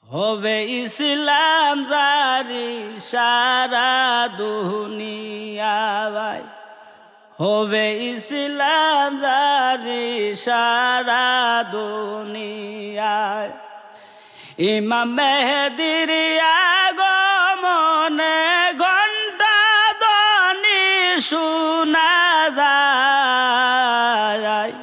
হবে ইসলাম জারি সারা দুনিয়ায়, হবে ইসলাম জারি সারা দুনিয়ায়। ইমাম মেহেদির আগমনে ঘণ্টা ধ্বনি শোনা যায়,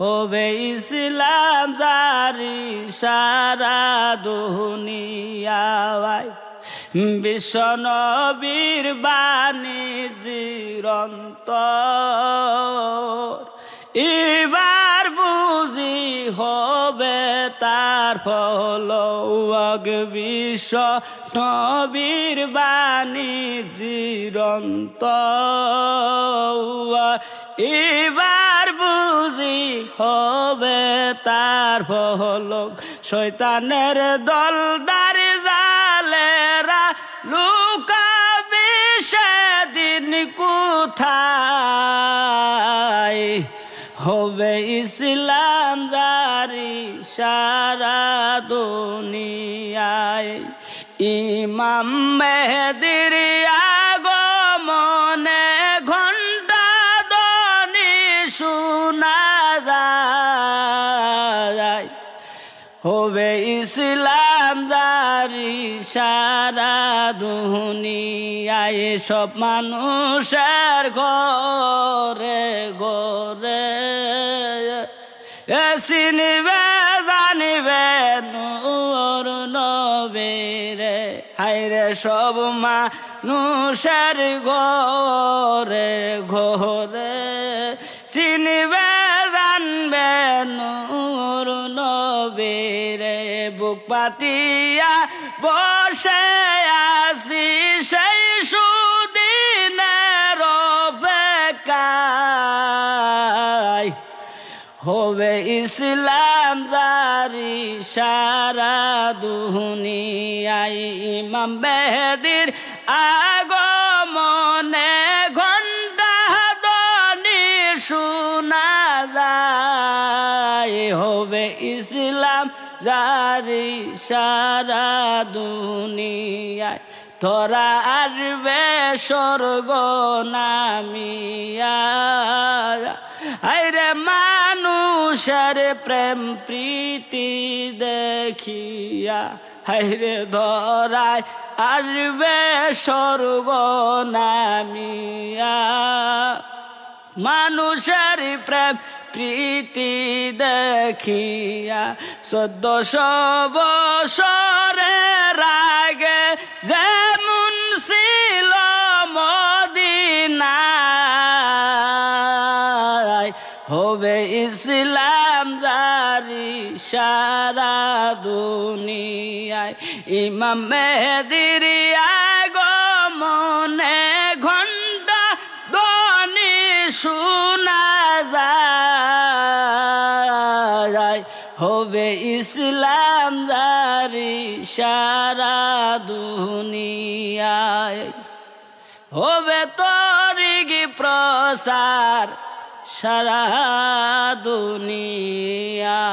হবে ইসলাম জারি সারা দুনিয়ায়। বিশ্ব নবীর বাণী চিরন্তর, এবার বুঝি হবে তার ফল। বিশ্ব নবীর বাণী চিরন্তর, এবার বুঝি হবে তার ফল। শয়তানের দলদার জালেরা লুকাবে সেদিন কোথায়, হবে ইসলাম জারি সারা দুনিয়ায়। ইমাম মেহেদির আগমনে ঘণ্টা ধ্বনি শোনা যায়, হবে ইসলাম জারি সারা দুনিয়ায়। সব মানুষের ঘরে ঘরে চিনিবে জানিবে নূর নবীরে, হায়রে সব মানুষের ঘরে ঘরে চিনিবে জানবে নূর নবীরে। বুক পাতিয়া বসে আছি সেই সুদিনের অপেক্ষায়, হবে ইসলাম জারি সারা দুনিয়ায়। ইমাম মেহেদির আগমনে ঘণ্টা ধ্বনি শোনা যায়, হবে ইসলাম জারি সারা দুনিয়ায়। তোরা আসবে স্বর্গ নামিয়া, আইরে মানুষের প্রেম প্রীতি দেখিয়া, হাইরে ধরায় আসবে স্বর্গ নামিয়া। মানুষের প্রেম প্রীতি দেখিয়া 1400 বছরের আগে যেমন ছিল মদিনায়, হবে ইসলাম জারি সারা দুনিয়ায়। ইমাম মেহেদির আগমনে ঘণ্টা ধ্বনি শোনা যায়, হবে ইসলাম জারি সারা দুনিয়ায়। হবে তরিক প্রসার সারা দুনিয়া।